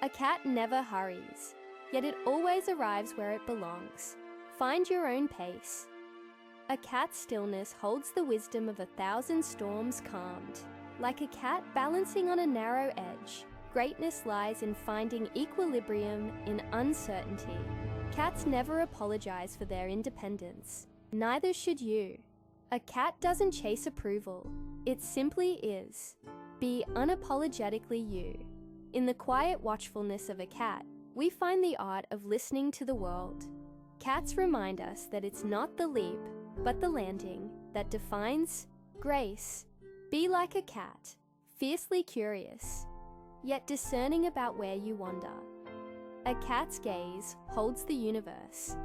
A cat never hurries, yet it always arrives where it belongs. Find your own pace. A cat's stillness holds the wisdom of 1,000 storms calmed. Like a cat balancing on a narrow edge, greatness lies in finding equilibrium in uncertainty. Cats never apologize for their independence. Neither should you. A cat doesn't chase approval. It simply is. Be unapologetically you. In the quiet watchfulness of a cat, we find the art of listening to the world. Cats remind us that it's not the leap, but the landing that defines grace. Be like a cat, fiercely curious, yet discerning about where you wander. A cat's gaze holds the universe.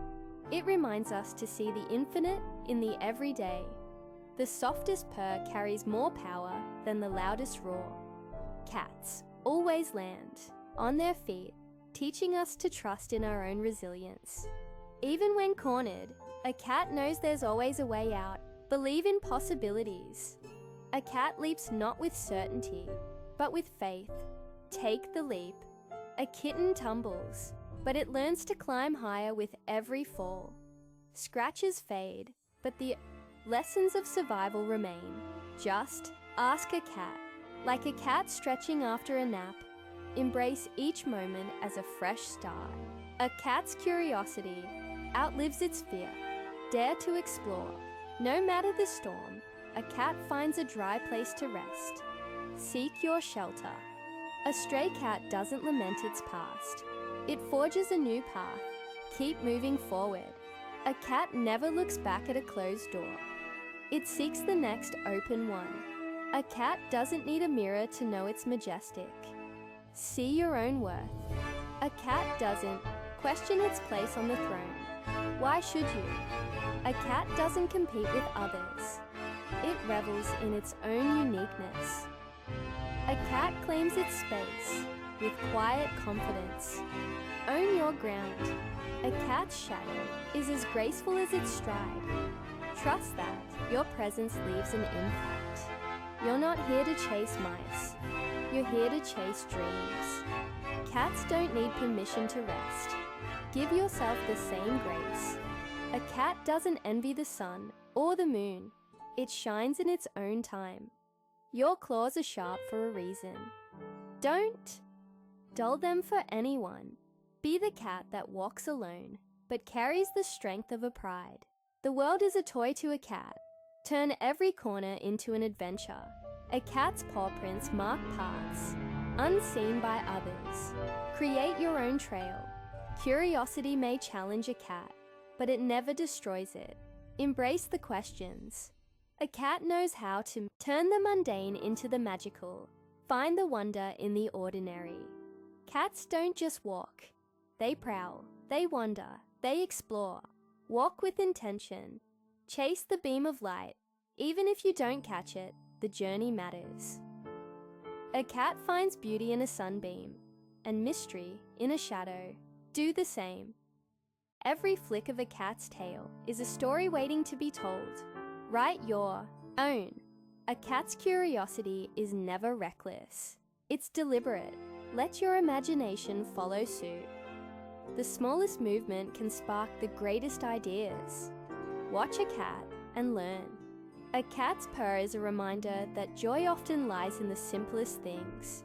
It reminds us to see the infinite in the everyday. The softest purr carries more power than the loudest roar. Cats always land on their feet, teaching us to trust in our own resilience. Even when cornered, a cat knows there's always a way out. Believe in possibilities. A cat leaps not with certainty, but with faith. Take the leap. A kitten tumbles, but it learns to climb higher with every fall. Scratches fade, but the lessons of survival remain. Just ask a cat. Like a cat stretching after a nap, embrace each moment as a fresh start. A cat's curiosity outlives its fear. Dare to explore. No matter the storm, a cat finds a dry place to rest. Seek your shelter. A stray cat doesn't lament its past. It forges a new path. Keep moving forward. A cat never looks back at a closed door. It seeks the next open one. A cat doesn't need a mirror to know it's majestic. See your own worth. A cat doesn't question its place on the throne. Why should you? A cat doesn't compete with others. It revels in its own uniqueness. A cat claims its space with quiet confidence. Own your ground. A cat's shadow is as graceful as its stride. Trust that your presence leaves an impact. You're not here to chase mice. You're here to chase dreams. Cats don't need permission to rest. Give yourself the same grace. A cat doesn't envy the sun or the moon. It shines in its own time. Your claws are sharp for a reason. Don't dull them for anyone. Be the cat that walks alone, but carries the strength of a pride. The world is a toy to a cat. Turn every corner into an adventure. A cat's paw prints mark paths, unseen by others. Create your own trail. Curiosity may challenge a cat, but it never destroys it. Embrace the questions. A cat knows how to turn the mundane into the magical. Find the wonder in the ordinary. Cats don't just walk. They prowl, they wander, they explore. Walk with intention. Chase the beam of light. Even if you don't catch it, the journey matters. A cat finds beauty in a sunbeam, and mystery in a shadow. Do the same. Every flick of a cat's tail is a story waiting to be told. Write your own. A cat's curiosity is never reckless. It's deliberate. Let your imagination follow suit. The smallest movement can spark the greatest ideas. Watch a cat and learn. A cat's purr is a reminder that joy often lies in the simplest things.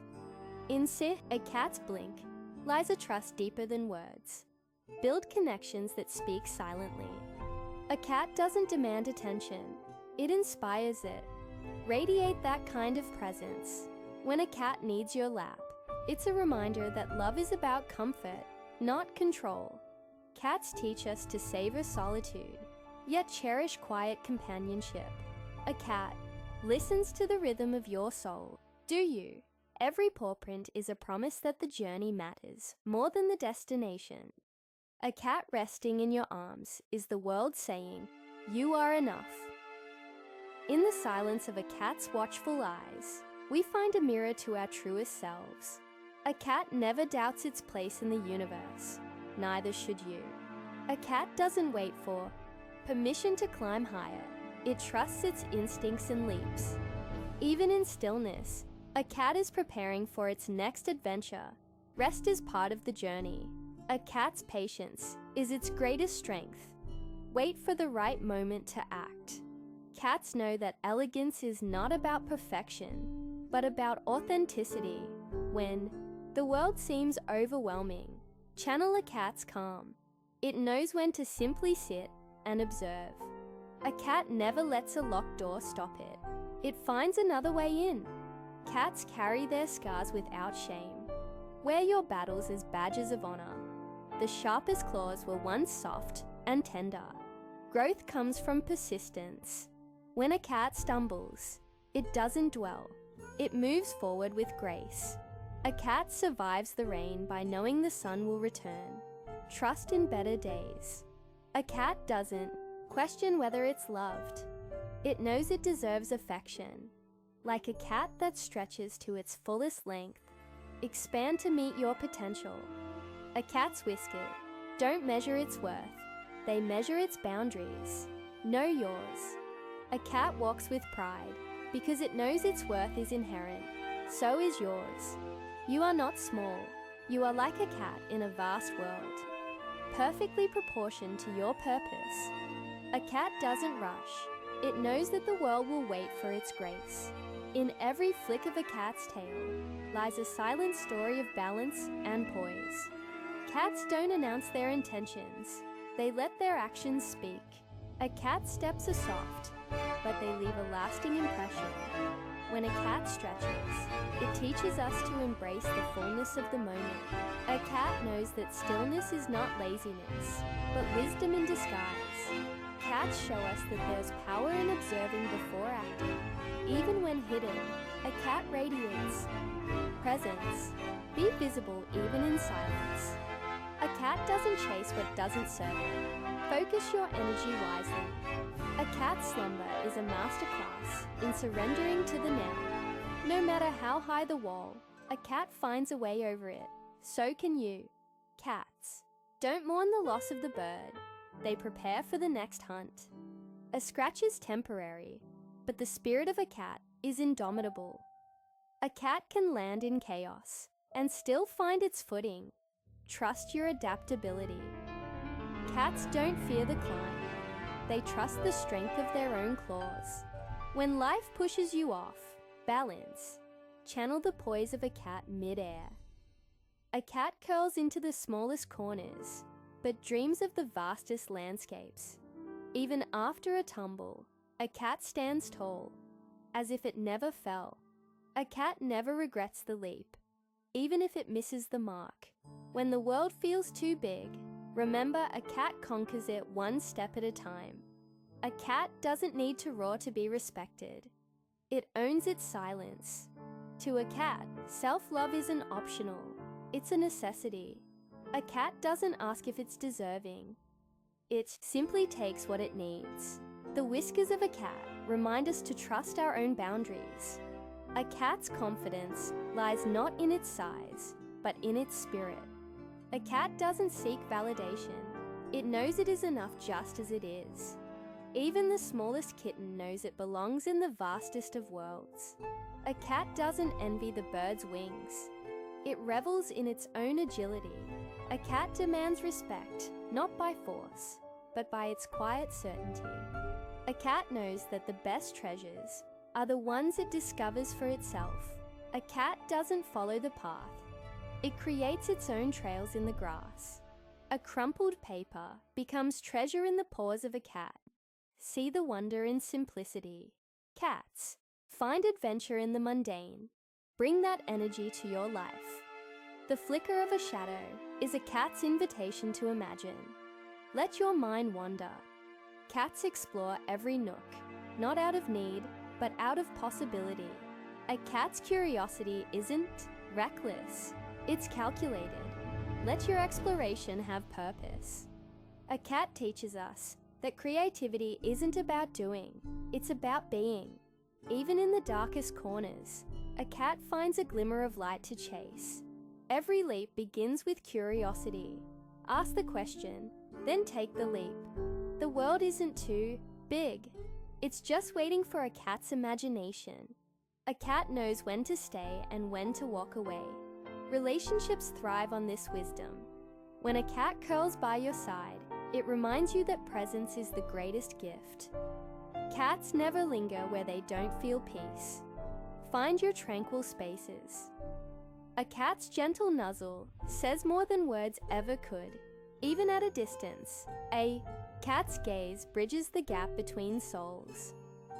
In a cat's blink lies a trust deeper than words. Build connections that speak silently. A cat doesn't demand attention. It inspires it. Radiate that kind of presence. When a cat needs your lap, it's a reminder that love is about comfort, not control. Cats teach us to savor solitude, yet cherish quiet companionship. A cat listens to the rhythm of your soul. Do you? Every paw print is a promise that the journey matters more than the destination. A cat resting in your arms is the world saying, "You are enough." In the silence of a cat's watchful eyes, we find a mirror to our truest selves. A cat never doubts its place in the universe. Neither should you. A cat doesn't wait for permission to climb higher. It trusts its instincts and leaps. Even in stillness, a cat is preparing for its next adventure. Rest is part of the journey. A cat's patience is its greatest strength. Wait for the right moment to act. Cats know that elegance is not about perfection, but about authenticity. When the world seems overwhelming, channel a cat's calm. It knows when to simply sit and observe. A cat never lets a locked door stop it. It finds another way in. Cats carry their scars without shame. Wear your battles as badges of honor. The sharpest claws were once soft and tender. Growth comes from persistence. When a cat stumbles, it doesn't dwell. It moves forward with grace. A cat survives the rain by knowing the sun will return. Trust in better days. A cat doesn't question whether it's loved. It knows it deserves affection. Like a cat that stretches to its fullest length, expand to meet your potential. A cat's whiskers don't measure its worth. They measure its boundaries. Know yours. A cat walks with pride because it knows its worth is inherent. So is yours. You are not small. You are like a cat in a vast world, perfectly proportioned to your purpose. A cat doesn't rush. It knows that the world will wait for its grace. In every flick of a cat's tail lies a silent story of balance and poise. Cats don't announce their intentions. They let their actions speak. A cat's steps are soft, but they leave a lasting impression. When a cat stretches, it teaches us to embrace the fullness of the moment. A cat knows that stillness is not laziness, but wisdom in disguise. Cats show us that there's power in observing before acting. Even when hidden, a cat radiates presence. Be visible even in silence. A cat doesn't chase what doesn't serve it. Focus your energy wisely. A cat's slumber is a masterclass in surrendering to the now. No matter how high the wall, a cat finds a way over it. So can you. Cats don't mourn the loss of the bird. They prepare for the next hunt. A scratch is temporary, but the spirit of a cat is indomitable. A cat can land in chaos and still find its footing. Trust your adaptability. Cats don't fear the climb. They trust the strength of their own claws. When life pushes you off, balance. Channel the poise of a cat mid-air. A cat curls into the smallest corners, but dreams of the vastest landscapes. Even after a tumble, a cat stands tall, as if it never fell. A cat never regrets the leap, even if it misses the mark. When the world feels too big, remember a cat conquers it one step at a time. A cat doesn't need to roar to be respected. It owns its silence. To a cat, self-love isn't optional. It's a necessity. A cat doesn't ask if it's deserving. It simply takes what it needs. The whiskers of a cat remind us to trust our own boundaries. A cat's confidence lies not in its size, but in its spirit. A cat doesn't seek validation. It knows it is enough just as it is. Even the smallest kitten knows it belongs in the vastest of worlds. A cat doesn't envy the bird's wings. It revels in its own agility. A cat demands respect, not by force, but by its quiet certainty. A cat knows that the best treasures are the ones it discovers for itself. A cat doesn't follow the path. It creates its own trails in the grass. A crumpled paper becomes treasure in the paws of a cat. See the wonder in simplicity. Cats find adventure in the mundane. Bring that energy to your life. The flicker of a shadow is a cat's invitation to imagine. Let your mind wander. Cats explore every nook, not out of need, but out of possibility. A cat's curiosity isn't reckless, it's calculated. Let your exploration have purpose. A cat teaches us that creativity isn't about doing, it's about being. Even in the darkest corners, a cat finds a glimmer of light to chase. Every leap begins with curiosity. Ask the question, then take the leap. The world isn't too big. It's just waiting for a cat's imagination. A cat knows when to stay and when to walk away. Relationships thrive on this wisdom. When a cat curls by your side, it reminds you that presence is the greatest gift. Cats never linger where they don't feel peace. Find your tranquil spaces. A cat's gentle nuzzle says more than words ever could, even at a distance. A cat's gaze bridges the gap between souls.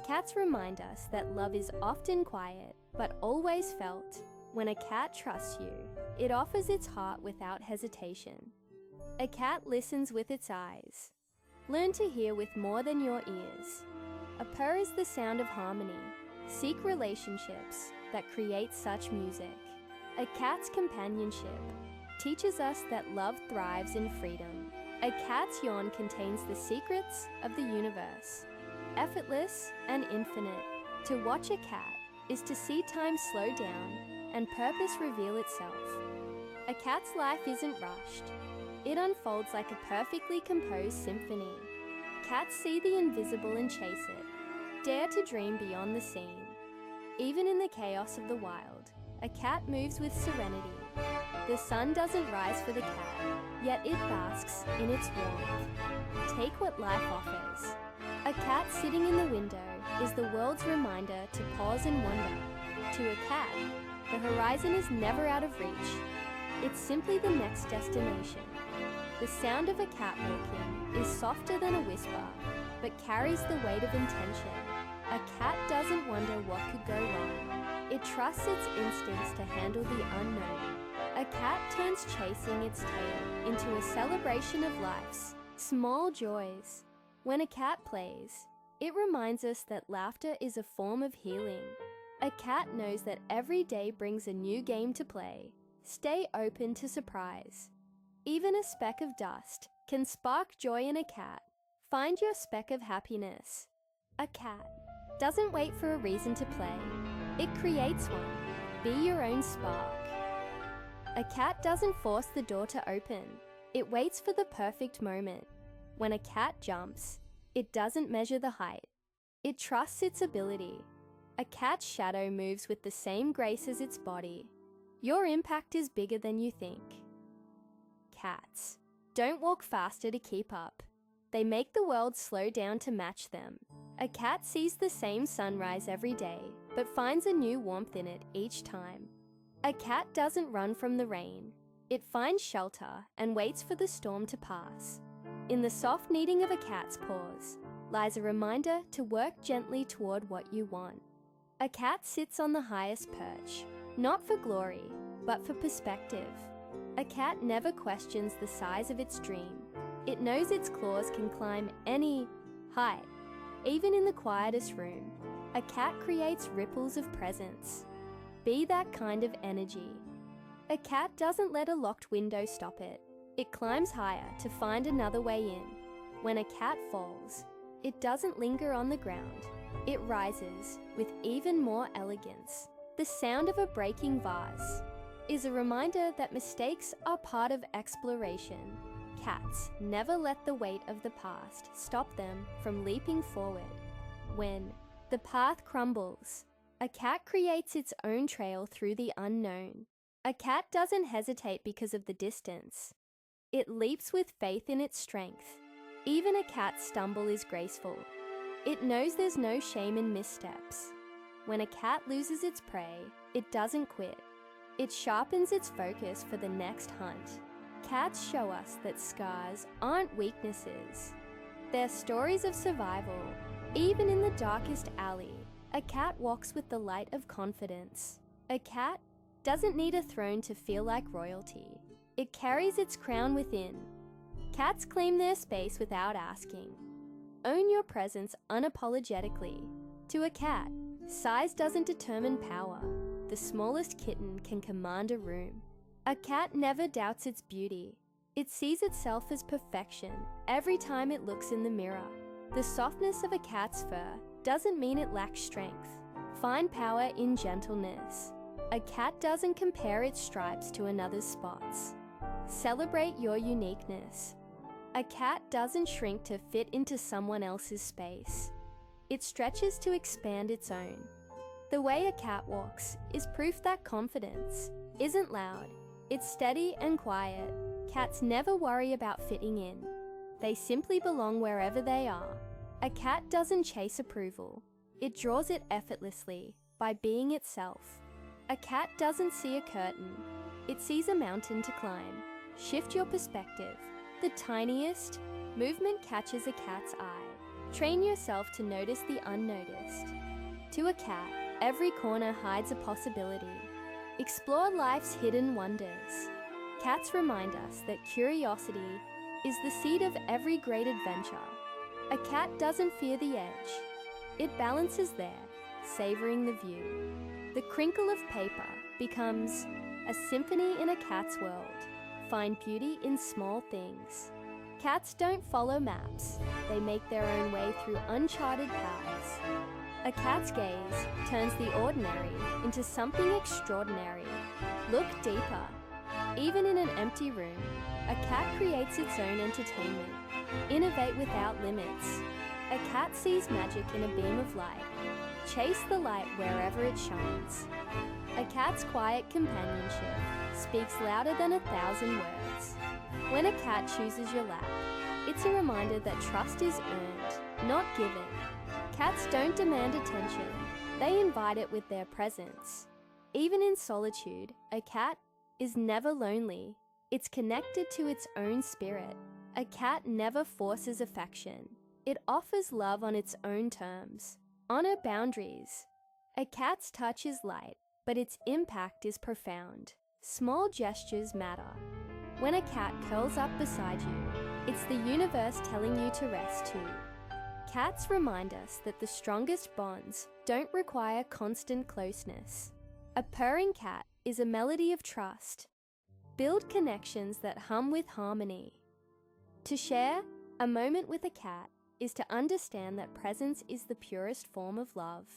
Cats remind us that love is often quiet, but always felt. When a cat trusts you, it offers its heart without hesitation. A cat listens with its eyes. Learn to hear with more than your ears. A purr is the sound of harmony. Seek relationships that create such music. A cat's companionship teaches us that love thrives in freedom. A cat's yawn contains the secrets of the universe. Effortless and infinite. To watch a cat is to see time slow down and purpose reveal itself. A cat's life isn't rushed. It unfolds like a perfectly composed symphony. Cats see the invisible and chase it. Dare to dream beyond the scene. Even in the chaos of the wild, a cat moves with serenity. The sun doesn't rise for the cat, yet it basks in its warmth. Take what life offers. A cat sitting in the window is the world's reminder to pause and wonder. To a cat, the horizon is never out of reach. It's simply the next destination. The sound of a cat walking is softer than a whisper, but carries the weight of intention. A cat doesn't wonder what could go wrong. It trusts its instincts to handle the unknown. A cat turns chasing its tail into a celebration of life's small joys. When a cat plays, it reminds us that laughter is a form of healing. A cat knows that every day brings a new game to play. Stay open to surprise. Even a speck of dust can spark joy in a cat. Find your speck of happiness. A cat doesn't wait for a reason to play. It creates one. Be your own spark. A cat doesn't force the door to open. It waits for the perfect moment. When a cat jumps, it doesn't measure the height. It trusts its ability. A cat's shadow moves with the same grace as its body. Your impact is bigger than you think. Cats don't walk faster to keep up. They make the world slow down to match them. A cat sees the same sunrise every day, but finds a new warmth in it each time. A cat doesn't run from the rain. It finds shelter and waits for the storm to pass. In the soft kneading of a cat's paws lies a reminder to work gently toward what you want. A cat sits on the highest perch, not for glory, but for perspective. A cat never questions the size of its dream. It knows its claws can climb any height. Even in the quietest room, a cat creates ripples of presence. Be that kind of energy. A cat doesn't let a locked window stop it. It climbs higher to find another way in. When a cat falls, it doesn't linger on the ground. It rises with even more elegance. The sound of a breaking vase is a reminder that mistakes are part of exploration. Cats never let the weight of the past stop them from leaping forward. When the path crumbles, a cat creates its own trail through the unknown. A cat doesn't hesitate because of the distance. It leaps with faith in its strength. Even a cat's stumble is graceful. It knows there's no shame in missteps. When a cat loses its prey, it doesn't quit. It sharpens its focus for the next hunt. Cats show us that scars aren't weaknesses. They're stories of survival. Even in the darkest alley, a cat walks with the light of confidence. A cat doesn't need a throne to feel like royalty. It carries its crown within. Cats claim their space without asking. Own your presence unapologetically. To a cat, size doesn't determine power. The smallest kitten can command a room. A cat never doubts its beauty. It sees itself as perfection every time it looks in the mirror. The softness of a cat's fur doesn't mean it lacks strength. Find power in gentleness. A cat doesn't compare its stripes to another's spots. Celebrate your uniqueness. A cat doesn't shrink to fit into someone else's space. It stretches to expand its own. The way a cat walks is proof that confidence isn't loud, It's steady and quiet. Cats never worry about fitting in. They simply belong wherever they are. A cat doesn't chase approval. It draws it effortlessly by being itself. A cat doesn't see a curtain. It sees a mountain to climb. Shift your perspective. The tiniest movement catches a cat's eye. Train yourself to notice the unnoticed. To a cat, every corner hides a possibility. Explore life's hidden wonders. Cats remind us that curiosity is the seed of every great adventure. A cat doesn't fear the edge. It balances there, savoring the view. The crinkle of paper becomes a symphony in a cat's world. Find beauty in small things. Cats don't follow maps. They make their own way through uncharted paths. A cat's gaze turns the ordinary into something extraordinary. Look deeper. Even in an empty room, a cat creates its own entertainment. Innovate without limits. A cat sees magic in a beam of light. Chase the light wherever it shines. A cat's quiet companionship speaks louder than 1,000 words. When a cat chooses your lap, it's a reminder that trust is earned, not given. Cats don't demand attention. They invite it with their presence. Even in solitude, a cat is never lonely. It's connected to its own spirit. A cat never forces affection. It offers love on its own terms. Honor boundaries. A cat's touch is light, but its impact is profound. Small gestures matter. When a cat curls up beside you, it's the universe telling you to rest too. Cats remind us that the strongest bonds don't require constant closeness. A purring cat is a melody of trust. Build connections that hum with harmony. To share a moment with a cat is to understand that presence is the purest form of love.